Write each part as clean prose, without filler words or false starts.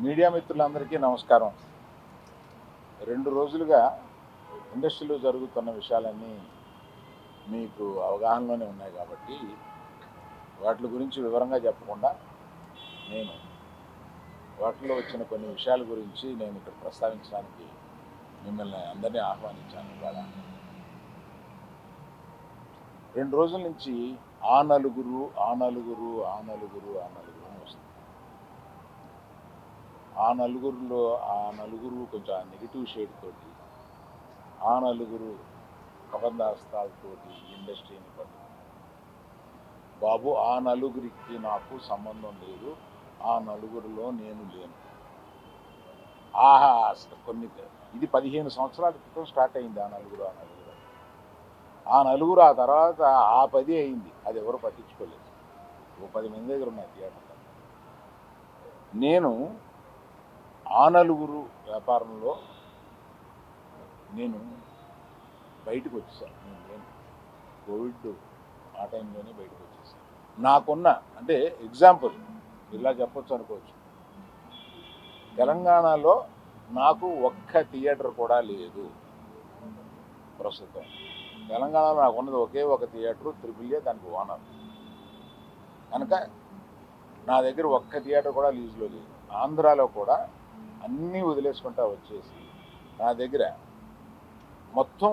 Media మిత్రులందరికీ నమస్కారం. 2 రోజులుగా ఇండస్ట్రీలో జరుగుతున్న విషయాలన్నీ మీకు అవగాహనలోనే ఉన్నాయి కాబట్టి, వాటి గురించి వివరంగా చెప్పకుండా నేను వాటిలో వచ్చిన కొన్ని విషయాల గురించి నేను ఇక్కడ ప్రస్తావించడానికి మిమ్మల్ని అందరినీ ఆహ్వానించాను ఇవాళ. 2 రోజుల నుంచి ఆ నలుగురు అని వస్తుంది. ఆ నలుగురు కొంచెం నెగిటివ్ షేడ్ తోటి, ఆ నలుగురు కబంధాస్తాలతోటి ఇండస్ట్రీని పట్టు. బాబు, ఆ నలుగురికి నాకు సంబంధం లేదు, ఆ నలుగురిలో నేను లేను. కొన్ని ఇది 15 సంవత్సరాల క్రితం స్టార్ట్ అయింది. ఆ నలుగురు ఆ తర్వాత ఆ 10 అయింది. అది ఎవరు పట్టించుకోలేదు. ఓ 10 మంది దగ్గర ఉన్నాయి థియేటర్లో. నేను ఆ నలుగురు వ్యాపారంలో నేను బయటకు వచ్చేసాను. నేను లేను. కోవిడ్ ఆ టైంలోనే బయటకు వచ్చేసాను. నాకున్న అంటే ఎగ్జాంపుల్ ఇలా చెప్పొచ్చు అనుకోవచ్చు. తెలంగాణలో నాకు ఒక్క థియేటర్ కూడా లేదు ప్రస్తుతం. తెలంగాణలో నాకు ఉన్నది ఒకే ఒక థియేటర్, AAA, దానికి ఓనర్. కనుక నా దగ్గర ఒక్క థియేటర్ కూడా లీజులో లేదు. ఆంధ్రాలో కూడా అన్నీ వదిలేసుకుంటా వచ్చేసి నా దగ్గర మొత్తం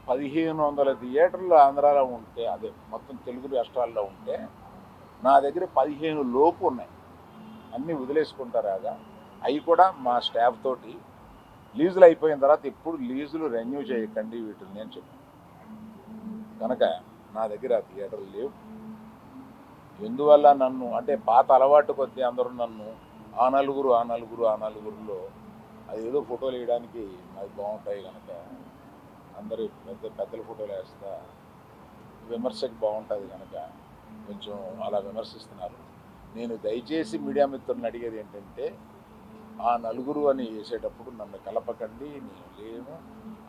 1500 థియేటర్లు ఆంధ్రాలో ఉంటే, అదే మొత్తం తెలుగు రాష్ట్రాల్లో ఉంటే, నా దగ్గర 15 లోపు ఉన్నాయి. అన్నీ వదిలేసుకుంటారాగా అవి కూడా మా స్టాఫ్ తోటి లీజులు అయిపోయిన తర్వాత ఎప్పుడు లీజులు రెన్యూ చేయకండి వీటిని అని చెప్పాను. కనుక నా దగ్గర ఆ థియేటర్లు లేవు. ఎందువల్ల నన్ను అంటే పాత అలవాటు కొద్దీ అందరూ నన్ను ఆ నలుగురులో అది ఏదో ఫోటోలు వేయడానికి అది బాగుంటాయి కనుక అందరూ పెద్దల ఫోటోలు వేస్తా విమర్శకు బాగుంటుంది కనుక కొంచెం అలా విమర్శిస్తున్నారు. నేను దయచేసి మీడియా మిత్రులను అడిగేది ఏంటంటే, ఆ నలుగురు అని వేసేటప్పుడు నన్ను కలపకండి. నేను లేను,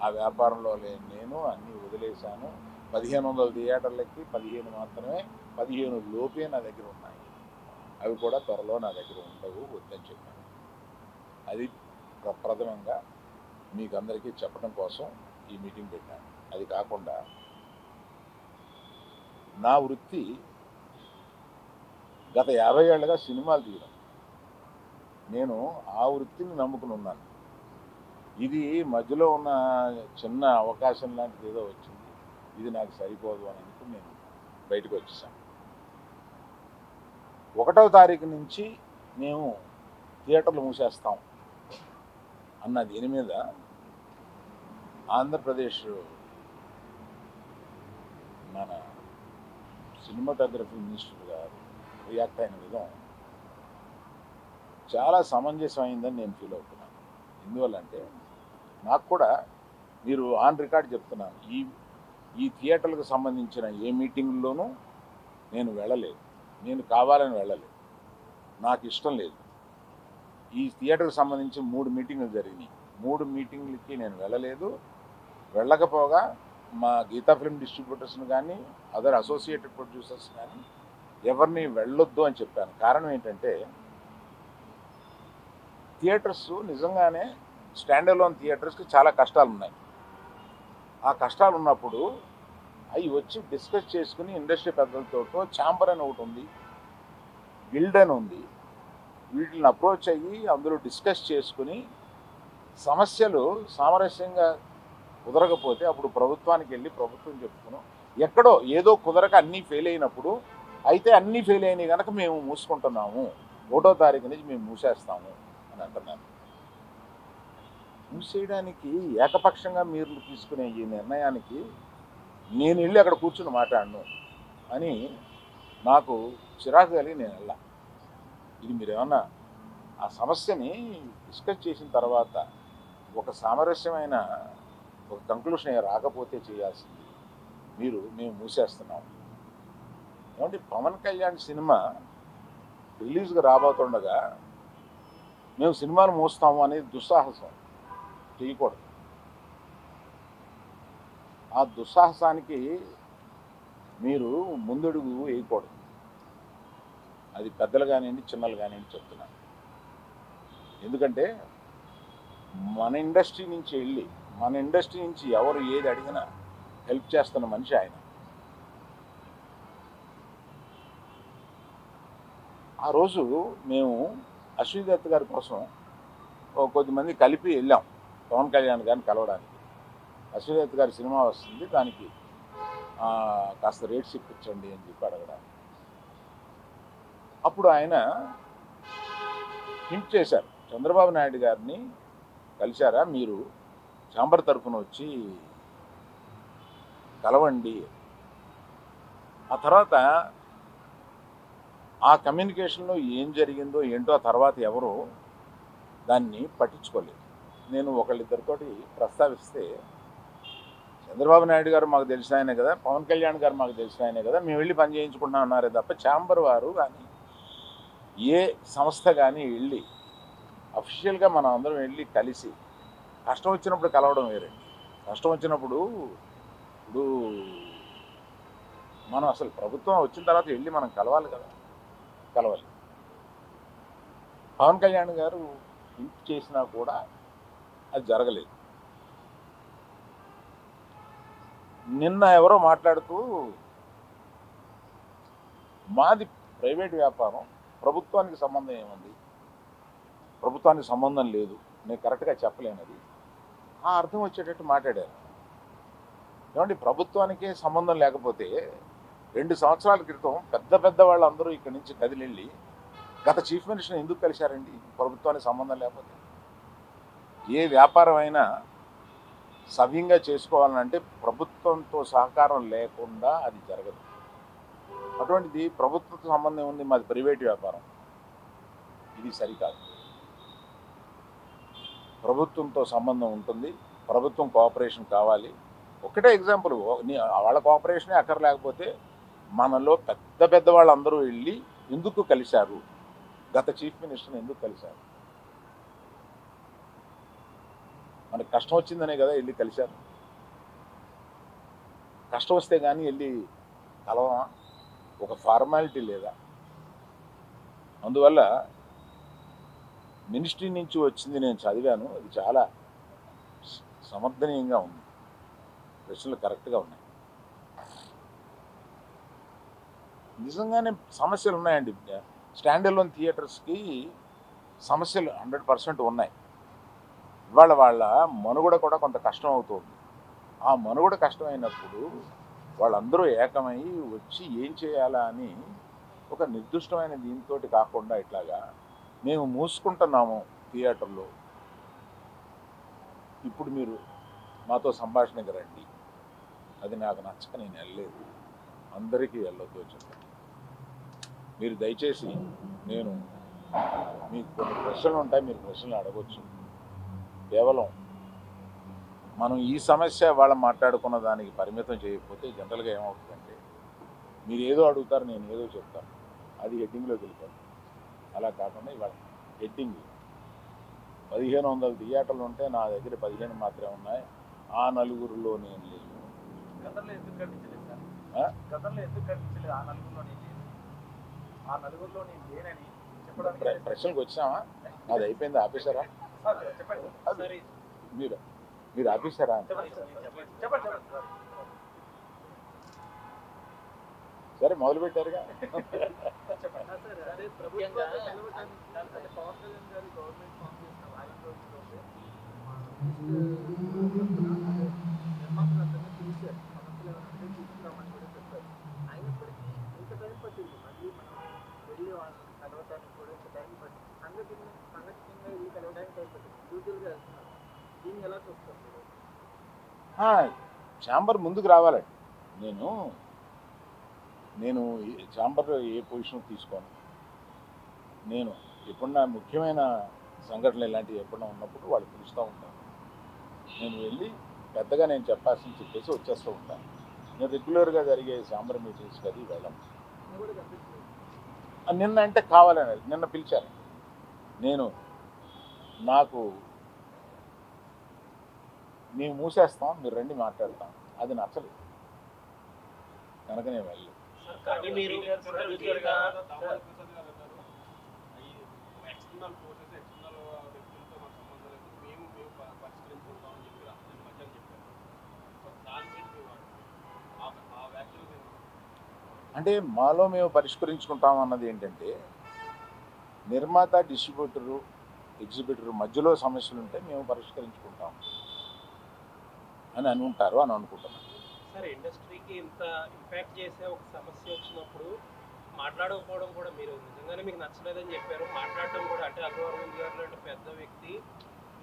ఆ వ్యాపారంలో లేను. నేను అన్నీ వదిలేశాను. 1500 థియేటర్లకి 15 మాత్రమే, 15 లోపే నా దగ్గర ఉన్నాయి. అవి కూడా త్వరలో నా దగ్గర ఉండవు, వద్దని చెప్పాను. అది ప్రథమంగా మీకు అందరికీ చెప్పడం కోసం ఈ మీటింగ్ పెట్టాను. అది కాకుండా నా వృత్తి గత 50 ఏళ్ళుగా సినిమాలు తీయడం. నేను ఆ వృత్తిని నమ్ముకుని ఉన్నాను. ఇది మధ్యలో ఉన్న చిన్న అవకాశం లాంటిది ఏదో వచ్చింది, ఇది నాకు సరిపోదు అని అనుకుని నేను బయటకు వచ్చేసాను. 1వ తారీఖు నుంచి మేము థియేటర్లు మూసేస్తాం అన్న దీని మీద ఆంధ్రప్రదేశ్ మన సినిమాటోగ్రఫీ మినిస్టర్ గారు రియాక్ట్ అయిన విధం చాలా సమంజసమైందని నేను ఫీల్ అవుతున్నాను. ఎందువల్లంటే నాకు కూడా, మీరు ఆన్ రికార్డ్ చెప్తున్నాను, ఈ థియేటర్లకు సంబంధించిన ఏ మీటింగ్లోనూ నేను వెళ్ళలేదు. నేను కావాలని వెళ్ళలేదు, నాకు ఇష్టం లేదు. ఈ థియేటర్కి సంబంధించి 3 మీటింగులు జరిగినాయి. 3 మీటింగ్లకి నేను వెళ్ళలేదు. వెళ్ళకపోగా మా గీతా ఫిల్మ్ డిస్ట్రిబ్యూటర్స్ని కానీ, అదర్ అసోసియేటెడ్ ప్రొడ్యూసర్స్ కానీ ఎవరిని వెళ్ళొద్దు అని చెప్పాను. కారణం ఏంటంటే, థియేటర్స్ నిజంగానే స్టాండ్ అలోన్ థియేటర్స్కి చాలా కష్టాలు ఉన్నాయి. ఆ కష్టాలు ఉన్నప్పుడు అవి వచ్చి డిస్కస్ చేసుకుని ఇండస్ట్రీ పెద్దలతో, ఛాంబర్ అని ఒకటి ఉంది, గిల్డ్ అని ఉంది, వీటిని అప్రోచ్ అయ్యి అందులో డిస్కస్ చేసుకుని సమస్యలు సామరస్యంగా కుదరకపోతే అప్పుడు ప్రభుత్వానికి వెళ్ళి ప్రభుత్వం చెప్పుకుని, ఎక్కడో ఏదో కుదరక అన్నీ ఫెయిల్ అయినప్పుడు, అయితే అన్నీ ఫెయిల్ అయినాయి కనుక మేము మూసుకుంటున్నాము, 1వ తారీఖు నుంచి మేము మూసేస్తాము అని అంటున్నాను. మూసేయడానికి ఏకపక్షంగా మీరు తీసుకునే ఈ నిర్ణయానికి నేను వెళ్ళి అక్కడ కూర్చుని మాట్లాడను అని నాకు చిరాకు కలిగి నేను వెళ్ళా. ఇది మీరు ఏమన్నా ఆ సమస్యని డిస్కస్ చేసిన తర్వాత ఒక సామరస్యమైన ఒక కంక్లూషన్ రాకపోతే చేయాల్సింది మేము మూసేస్తున్నాం. ఏమంటే పవన్ కళ్యాణ్ సినిమా రిలీజ్గా రాబోతుండగా మేము సినిమాలు మూస్తాము అనేది దుస్సాహసం చేయకూడదు. ఆ దుస్సాహసానికి మీరు ముందడుగు వేయకూడదు. అది పెద్దలు కానివ్వండి, చిన్నలు కానివ్వండి చెప్తున్నాను. ఎందుకంటే మన ఇండస్ట్రీ నుంచి ఎవరు ఏది అడిగినా హెల్ప్ చేస్తున్న మనిషి ఆయన. ఆ రోజు మేము అశ్విని దత్ గారి కోసం కొద్దిమంది కలిపి వెళ్ళాం పవన్ కళ్యాణ్ గారిని కలవడానికి. అశ్విని దత్ గారి సినిమా వస్తుంది, దానికి కాస్త రేట్స్ ఇప్పించండి అని చెప్పి అడగడానికి. అప్పుడు ఆయన హింట్ చేశారు, చంద్రబాబు నాయుడు గారిని కలిశారా మీరు, ఛాంబర్ తరఫున వచ్చి కలవండి. ఆ తర్వాత ఆ కమ్యూనికేషన్లో ఏం జరిగిందో ఏంటో ఆ తర్వాత ఎవరు దాన్ని పట్టించుకోలేదు. నేను ఒకళ్ళిద్దరితోటి ప్రస్తావిస్తే, చంద్రబాబు నాయుడు గారు మాకు తెలిసిన ఆయనే కదా, పవన్ కళ్యాణ్ గారు మాకు తెలిసిన ఆయనే కదా, మేము వెళ్ళి పని చేయించుకుంటున్నాం అన్నారే తప్ప ఛాంబర్ వారు కానీ ఏ సంస్థ కానీ వెళ్ళి అఫీషియల్గా మనం అందరం వెళ్ళి కలిసి కష్టం వచ్చినప్పుడు కలవడం వేరండి. కష్టం వచ్చినప్పుడు ఇప్పుడు మనం అసలు ప్రభుత్వం వచ్చిన తర్వాత వెళ్ళి మనం కలవాలి కదా, కలవాలి. పవన్ కళ్యాణ్ గారు హింట్ చేసినా కూడా అది జరగలేదు. నిన్న ఎవరో మాట్లాడుతూ, మాది ప్రైవేట్ వ్యాపారం, ప్రభుత్వానికి సంబంధం ఏముంది, ప్రభుత్వానికి సంబంధం లేదు, నేను కరెక్ట్గా చెప్పలేనది, ఆ అర్థం వచ్చేటట్టు మాట్లాడారు. ఏమండి, ప్రభుత్వానికే సంబంధం లేకపోతే 2 సంవత్సరాల క్రితం పెద్ద వాళ్ళందరూ ఇక్కడి నుంచి కదిలిళ్ళి గత చీఫ్ మినిస్టర్ని ఎందుకు కలిశారండి? ప్రభుత్వానికి సంబంధం లేకపోతే. ఏ వ్యాపారం అయినా సవ్యంగా చేసుకోవాలంటే ప్రభుత్వంతో సహకారం లేకుండా అది జరగదు. అటువంటిది ప్రభుత్వంతో సంబంధం ఉంది, మాది ప్రైవేట్ వ్యాపారం, ఇది సరికాదు. ప్రభుత్వంతో సంబంధం ఉంటుంది, ప్రభుత్వం కోఆపరేషన్ కావాలి. ఒకటే ఎగ్జాంపుల్, వాళ్ళ కోఆపరేషనే అక్కర్లేకపోతే మనలో పెద్ద వాళ్ళందరూ వెళ్ళి ఎందుకు కలిశారు, గత చీఫ్ మినిస్టర్ని ఎందుకు కలిశారు? మనకు కష్టం వచ్చిందనే కదా వెళ్ళి కలిశారు. కష్టం వస్తే కానీ వెళ్ళి కలవమా? ఒక ఫార్మాలిటీ లేదా? అందువల్ల మినిస్ట్రీ నుంచి వచ్చింది నేను చదివాను, అది చాలా సమర్థనీయంగా ఉంది, ప్రశ్నలు కరెక్ట్గా ఉన్నాయి. నిజంగానే సమస్యలు ఉన్నాయండి. స్టాండ్ అలోన్ థియేటర్స్కి సమస్యలు 100% ఉన్నాయి. ఇవాళ వాళ్ళ మనుగడ కూడా కొంత కష్టం అవుతుంది. ఆ మనుగడ కష్టమైనప్పుడు వాళ్ళందరూ ఏకమై వచ్చి ఏం చేయాలా అని ఒక నిర్దిష్టమైన దీంతో కాకుండా ఇట్లాగా మేము మూసుకుంటున్నాము థియేటర్లో, ఇప్పుడు మీరు మాతో సంభాషణకి రండి, అది నాకు నచ్చక నేను వెళ్ళలేదు, అందరికీ వెళ్ళొద్దు చెప్పండి. మీరు దయచేసి, నేను మీకు కొన్ని ప్రశ్నలు ఉంటాయి, మీరు ప్రశ్నలు అడగవచ్చు. కేవలం మనం ఈ సమస్య వాళ్ళ మాట్లాడుకున్న దానికి పరిమితం చేయకపోతే జనరల్గా ఏమవుతుందంటే, మీరు ఏదో అడుగుతారు, నేను ఏదో చెప్తాను, అది హెడ్డింగ్లోకి వెళ్ళిపోతుంది. అలా కాకుండా ఇవాళ హెడ్డింగ్ 1500 థియేటర్లు ఉంటే నా దగ్గర 15 మాత్రమే ఉన్నాయి, ఆ నలుగురిలో నేను లేను. ప్రశ్నలకు వచ్చామా? అది అయిపోయింది, ఆపేశారా? మీరు ఆపేశారా? సరే, మొదలు పెట్టారుగా. ఛాంబర్ ముందుకు రావాలండి. నేను ఛాంబర్ ఏ పొజిషన్ తీసుకోను. నేను ఎప్పుడన్నా ముఖ్యమైన సంఘటనలు ఇలాంటివి ఎప్పుడన్నా ఉన్నప్పుడు వాళ్ళు పిలుస్తూ ఉంటాను. నేను వెళ్ళి పెద్దగా నేను చెప్పాల్సింది చెప్పేసి వచ్చేస్తూ ఉంటాను. నేను రెగ్యులర్గా జరిగే ఛాంబర్ మీటింగ్స్కి అది వెళ్ళను. నిన్న అంటే కావాలని నిన్న పిలిచారు. మేము మూసేస్తాం, మీరు రండి మాట్లాడతాం, అది నచ్చలేదు కనుక నేను వెళ్ళలేదు. అంటే మాలో మేము పరిష్కరించుకుంటాం అన్నది ఏంటంటే, నిర్మాత, డిస్ట్రిబ్యూటరు, ఎగ్జిబిటరు మధ్యలో సమస్యలు ఉంటే మేము పరిష్కరించుకుంటాం అని అనుకుంటారు అని అనుకుంటున్నాను. సార్ ఇండస్ట్రీకి ఇంత ఇంపాక్ట్ చేసే ఒక సమస్య వచ్చినప్పుడు మాట్లాడకపోవడం కూడా, మీరు నిజంగానే మీకు నచ్చలేదని చెప్పారు, మాట్లాడటం కూడా అంటే అల్లు అరవింద్ గారు లాంటి పెద్ద వ్యక్తి,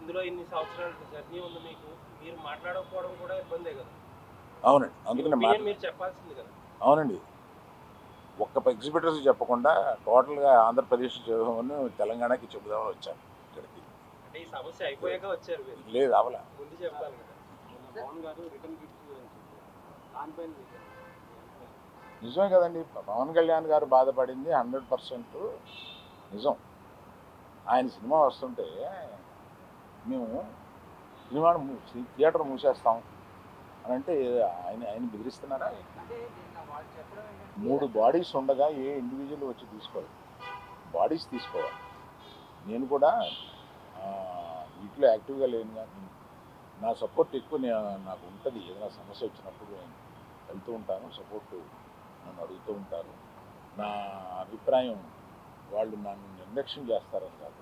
ఇందులో ఇన్ని సంవత్సరాల జర్నీ ఉంది మీకు, మీరు మాట్లాడకపోవడం కూడా ఇబ్బందే కదా. అవునండి, అందుకని మీరు చెప్పాల్సింది కదా. అవునండి, ఒక్క ఎగ్జిబిటర్స్ చెప్పకుండా టోటల్గా ఆంధ్రప్రదేశ్ తెలంగాణకి చెబుదామని వచ్చాను ఇక్కడికి. అంటే ఈ సమస్య అయిపోయాక వచ్చారు మీరు? లేదు, అవలా ముందు చెప్పాలి కదా. నిజమే కదండి, పవన్ కళ్యాణ్ గారు బాధపడింది 100% నిజం. ఆయన సినిమా వస్తుంటే మేము థియేటర్ మూసేస్తాం అని అంటే ఆయన బెదిరిస్తున్నారా? 3 బాడీస్ ఉండగా ఏ ఇండివిజువల్ వచ్చి తీసుకోవాలి, బాడీస్ తీసుకోవాలి. నేను కూడా వీటిలో యాక్టివ్గా లేను, కానీ నా సపోర్ట్ ఎక్కువ నాకు ఉంటుంది. ఏదైనా సమస్య వచ్చినప్పుడు నేను వెళ్తూ ఉంటాను, సపోర్టు నన్ను అడుగుతూ ఉంటారు. నా అభిప్రాయం వాళ్ళు నన్ను నిర్లక్ష్యం చేస్తారని కాదు,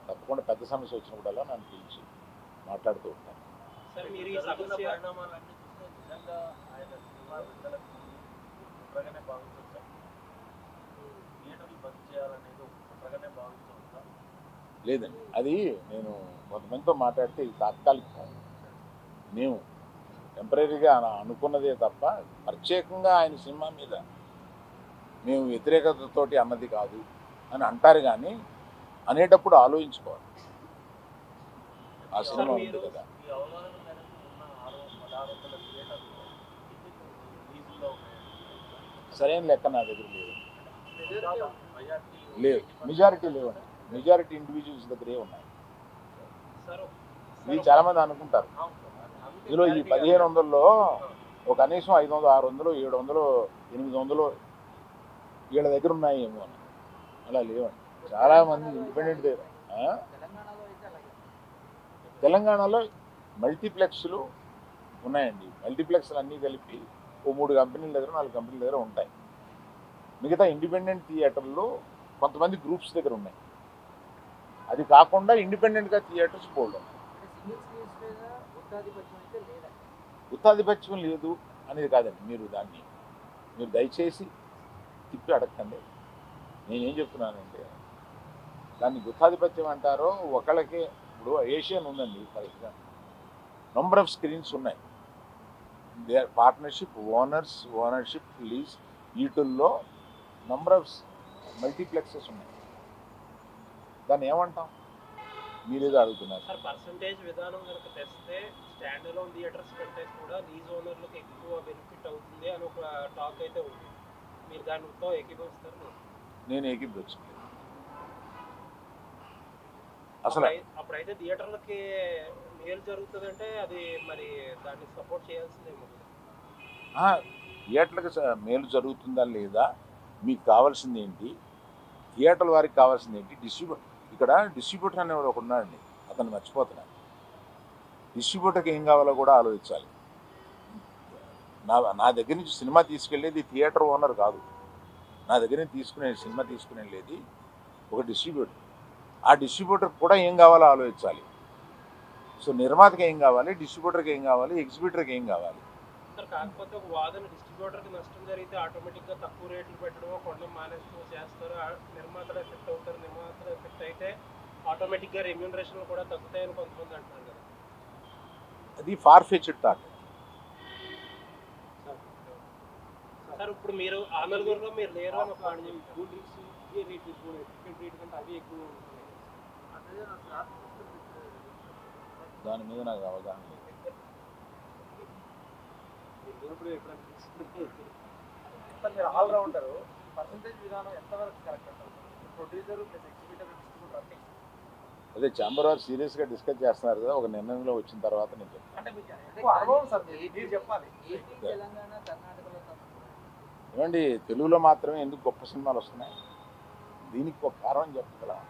తప్పకుండా పెద్ద సమస్య వచ్చినప్పుడల్లా నన్ను పిలిచి మాట్లాడుతూ ఉంటాను. సార్ మీరు ఈ సమస్య లేదండి, అది నేను కొంతమందితో మాట్లాడితే ఇది తాత్కాలికం. మేము టెంపరీగా అనుకున్నదే తప్ప ప్రత్యేకంగా ఆయన సినిమా మీద మేము వ్యతిరేకతతోటి అన్నది కాదు అని అంటారు, కానీ అనేటప్పుడు ఆలోచించుకోవాలి. ఆ సినిమా ఉంది కదా. సరైన లెక్క నా దగ్గర లేదు, మెజారిటీ లేవండి, మెజారిటీ ఇండివిజువల్స్ దగ్గరే ఉన్నాయి. ఇది చాలామంది అనుకుంటారు, ఇందులో ఈ 1500లో ఒక కనీసం 500, 600, 700, 800 వీళ్ళ దగ్గర ఉన్నాయేమో అని. అలా లేవండి, చాలామంది ఇండిపెండెంట్ దగ్గర. తెలంగాణలో మల్టీప్లెక్స్లు ఉన్నాయండి, మల్టీప్లెక్స్లు అన్నీ కలిపి ఓ 3 కంపెనీల దగ్గర 4 కంపెనీల దగ్గర ఉంటాయి. మిగతా ఇండిపెండెంట్ థియేటర్లు కొంతమంది గ్రూప్స్ దగ్గర ఉన్నాయి. అది కాకుండా ఇండిపెండెంట్గా థియేటర్స్ బోల్డ్ ఉన్నాయి. గుత్తాధిపత్యం లేదు అనేది కాదండి, మీరు దయచేసి తిప్పి అడగండి. నేనేం చెప్తున్నానంటే, దాన్ని గుత్తాధిపత్యం అంటారో ఒకళ్ళకే. ఇప్పుడు ఏషియన్ ఉందండి for example, number of screens ఉన్నాయి, they are partnership, ownership, lease, వీటిల్లో నంబర్ ఆఫ్ మల్టీప్లెక్సెస్ ఉన్నాయి. దాన్ని ఏమంటాం? మీరేదో అడుగుతున్నారు. సార్ పర్సంటేజ్ విధానం కనుక తెస్తే స్టాండ్ అలోన్ థియేటర్స్ కంటే కూడా లీజ్ ఓనర్లకు ఎక్కువ బెనిఫిట్ అవుతుంది అని ఒక టాక్ అయితే ఉంది. మీరు దానితో ఏకీభవిస్తారు? నేను ఏకీభవించలేదు. అసలు అప్పుడైతే థియేటర్లకి మేలు జరుగుతుందంటే అది మరి దాన్ని సపోర్ట్ చేయాల్సిందేమో. థియేటర్లకు మేలు జరుగుతుందా లేదా, మీకు కావాల్సింది ఏంటి, థియేటర్ల వారికి కావాల్సింది ఏంటి, ఇక్కడ డిస్ట్రిబ్యూటర్ అనేవాడు ఒక ఉన్నాడండి, అతను మర్చిపోతున్నాను. డిస్ట్రిబ్యూటర్కి ఏం కావాలో కూడా ఆలోచించాలి. నా దగ్గర నుంచి సినిమా తీసుకెళ్ళేది థియేటర్ ఓనర్ కాదు, నా దగ్గర నుంచి సినిమా తీసుకునేది ఒక డిస్ట్రిబ్యూటర్. ఆ డిస్ట్రిబ్యూటర్ కూడా ఏం కావాలో ఆలోచించాలి. సో నిర్మాతకి ఏం కావాలి, డిస్ట్రిబ్యూటర్కి ఏం కావాలి, ఎగ్జిబిటర్కి ఏం కావాలి. సార్ కాకపోతే ఒక వాదన, డిస్ట్రిబ్యూటర్కి నష్టం జరిగితే ఆటోమేటిక్గా తక్కువ రేట్లు పెట్టడమో కొనడం మానేస్తూ చేస్తారు, నిర్మాతలు ఎఫెక్ట్ అవుతారు. నిర్మాతలు ఎఫెక్ట్ అయితే ఆటోమేటిక్గా రెమ్యూనరేషన్లు కూడా తగ్గుతాయని కొంతమంది అంటారు కదా. అది ఫార్ ఫెచ్డ్ థాట్. సార్ ఇప్పుడు మీరు ఆ నలుగురిలో మీరు లేరు అని ఒక కూల్ డ్రింక్స్ రేట్ కంటే అవి ఎక్కువ ఉంటున్నాయి. దాని మీద నాకు అవగాహన లేదు. మీరు ఆల్రౌండరు, పర్సంటేజ్ విధానం ఎంతవరకు కరెక్ట్ అంటారు? ప్రొడ్యూసర్ ప్లస్ ఎగ్జిబిటర్ డిస్ట్రిబ్యూటర్ అన్ని అదే ఛాంబర్ వారు సీరియస్గా డిస్కస్ చేస్తున్నారు కదా, ఒక నిర్ణయంలో వచ్చిన తర్వాత నేను చెప్పాలి. ఏమండి, తెలుగులో మాత్రమే ఎందుకు గొప్ప సినిమాలు వస్తున్నాయి? దీనికి ఒక కారణం చెప్పగలం.